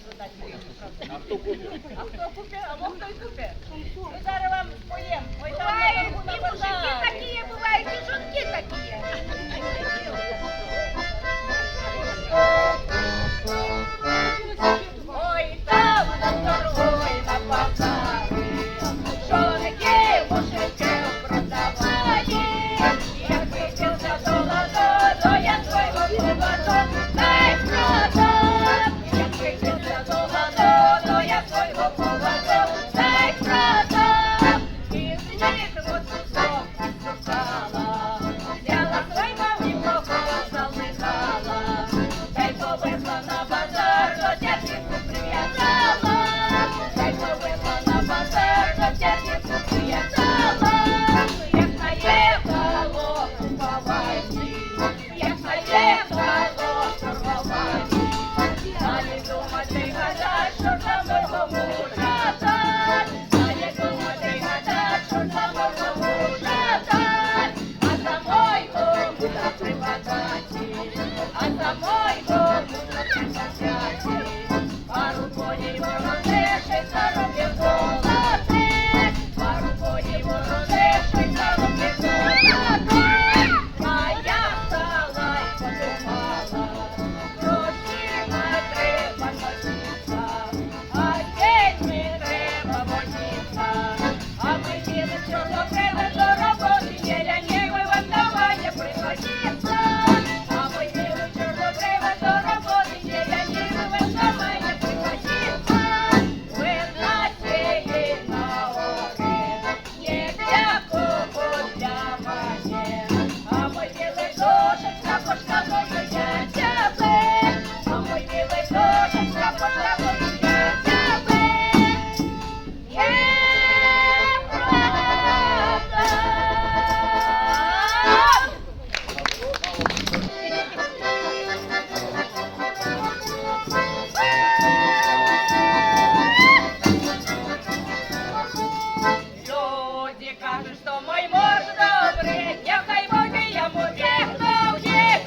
продати. А хто купить? А хто купить? А хто й купить? Ми зараз вам споємо. Ой, там на мужики такі, бувають і жінки такі. Ой, там на дорогой на базарі, жоники мужики продавали. Я хотівся золото, то я свого золото дай продам. Я хотівся золото, то я свого золото дай продам. І з них вот кусок шукала, взяла свой мамі кого залишала. Та й повезла на базар, до тятівку прив'язала. Та й повезла на базар, до тятівку прив'язала. Як наїхало купавайці, як наїхало торгувайці. А не думати гадать, що за мого мужа дать. А не думати гадать, що за мого мужа дать. А за мойго мужа припадаті, а за мойго мужа припадаті. Пару коней воронешей, за руки золотих. Пару коней воронешей, за руки золотих. А я стала й подумала, грошима треба носиться, а дітьми треба водиться. А ми діли, що добре до роботи, єля нєго вам давайте приходиться. А ми діли, що добре до роботи, єля нєго вам давайте приходиться. Ви знаєте, на оре, не для кого, для мене. А ми діли дошечка, пошла я тебе. А ми діли дошечка, пошла я тебе. Є правда. Люди кажуть, що мой муж добрий, нехай буде йому вікно,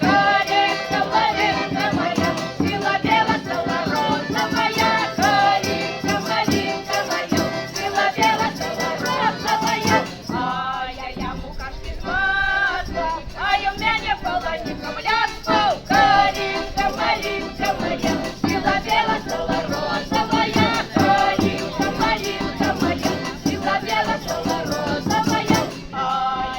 калинка, малинка моя, біла-біла стала роза моя, калинка, малинка моя, біла-біла стала роза моя. А я йому кашки з маслом, а й у мене полоніком лясков, калинка, малинка моя, біла-біла стала роза моя, калинка, малинка моя, біла-біла стала роза моя. А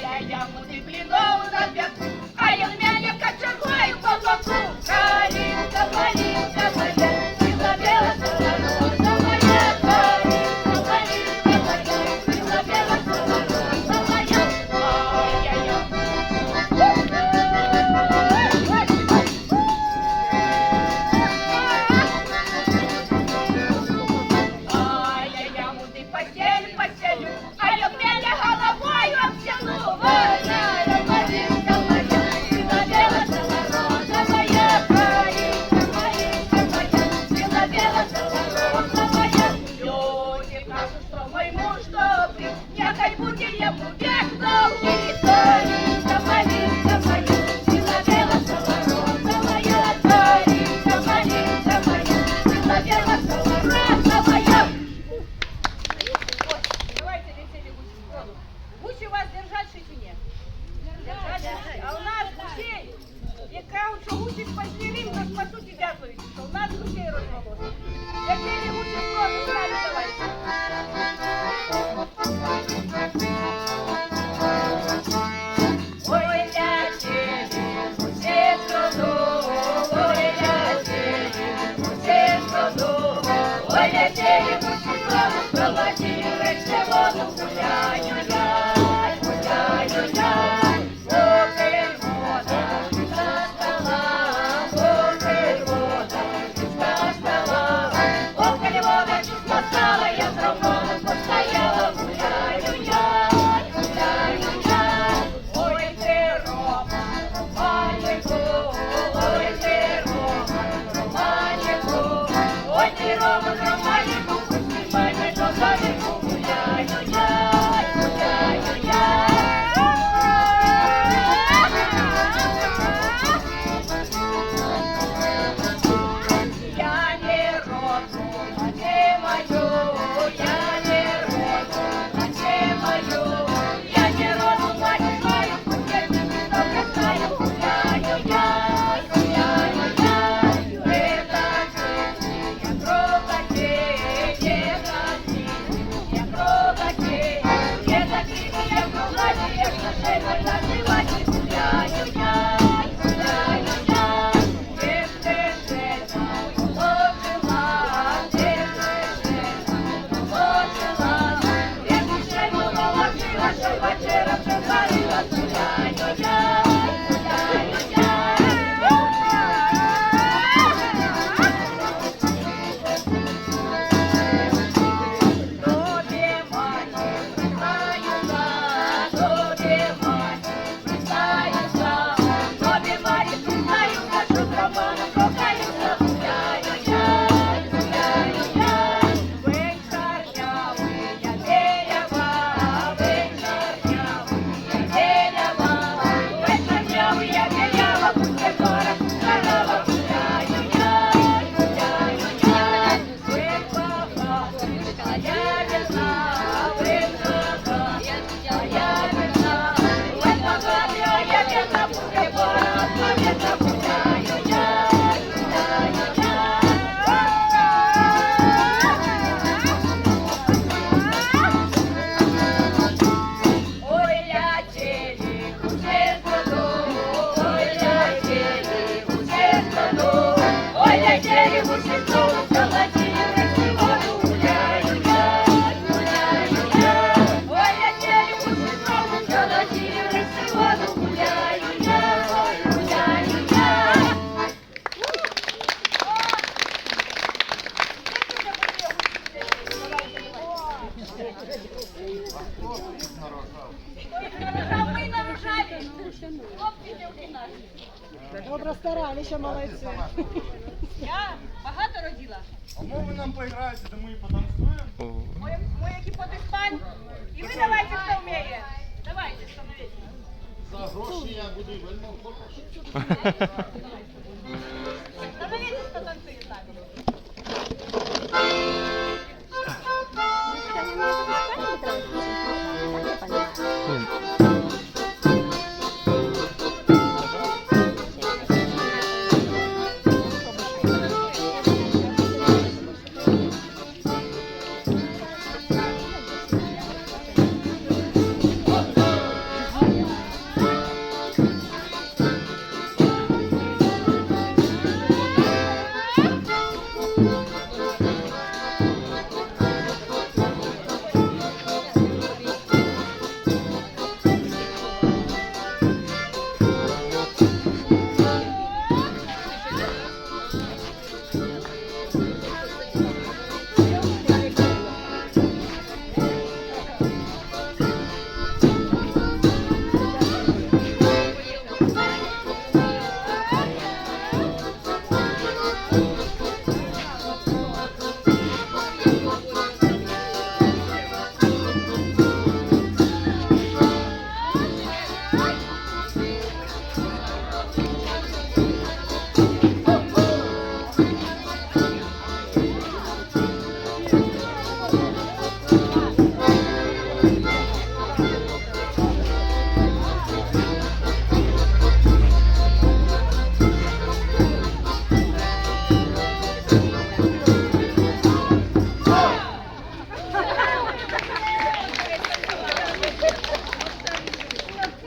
я йому дублінову зап'ятку, а й у мене кочергою по боку, калинка, малинка моя, біла-біла стала роза моя, калинка, малинка моя, біла-біла стала роза моя. А я йому ты постелю, а я в мене головою обтяну. Моя малинка моя, біла-біла стала роза моя, калинка, малинка моя, біла-біла стала роза моя. Люди кажуть, що мой муж добрий, нехай буде йому вік довгий, калинка, малинка моя, біла-біла стала роза моя, калинка, малинка моя, біла-біла стала роза моя. Давайте летели гуси в воду. Гуси вас держать или нет? Держать. А у нас гусей, и кажут, гуси спасли Рим, как спасут и дятловичи, что у нас гусей развелось. Летели гуси в воду, сами давайте. Ой, летели гуси в воду, ой, летели гуси в воду, ой, летели гуси в воду, проводились воду, гуляю-яй, гуляю-яй. Окей, вода, чиста стала, окей, вода, чиста стала, окей, вода, чиста стала, я с романом постояла, гуляю-яй, гуляю-яй. Ой, ты, Роман, Романику, ой, ты, Роман, Романику, ой, ты, Роман, Романику, пусть не маме, но за гуляю-яй, Добре старалися, молодці. Я багато родила. А ви нам поіграєте, де ми потанцюємо? Мой екіпот іспань. І ви давайте, хто вміє. Давайте, становіться. За гроші я буду вельми хороший. Становіться, хто танцює з нами.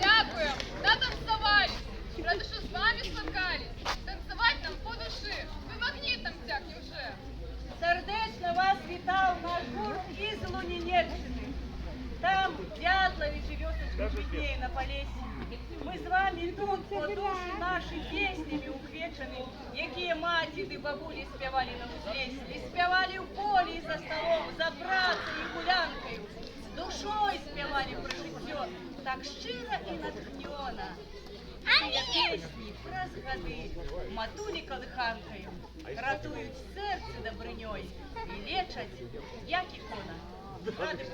Дякую, натанцевались. Рада, что с вами споткались. Танцевать нам по душе. Вы магнитом тягнем уже. Сердечно вас вітав наш гурт із Лунінеччини. Там Дятлові живеточку бідніє на Полесі. Ми з вами тут по душі наші піснями уквечені, які матері бабулі співали на узлесі. І співали в полі і за столом, за працею і гулянкою. З душою співали про життя, так щиро і натхненно. Ці пісні про згади матулі колиханкою ратують серце добриньою і лечать, як ікона. Ради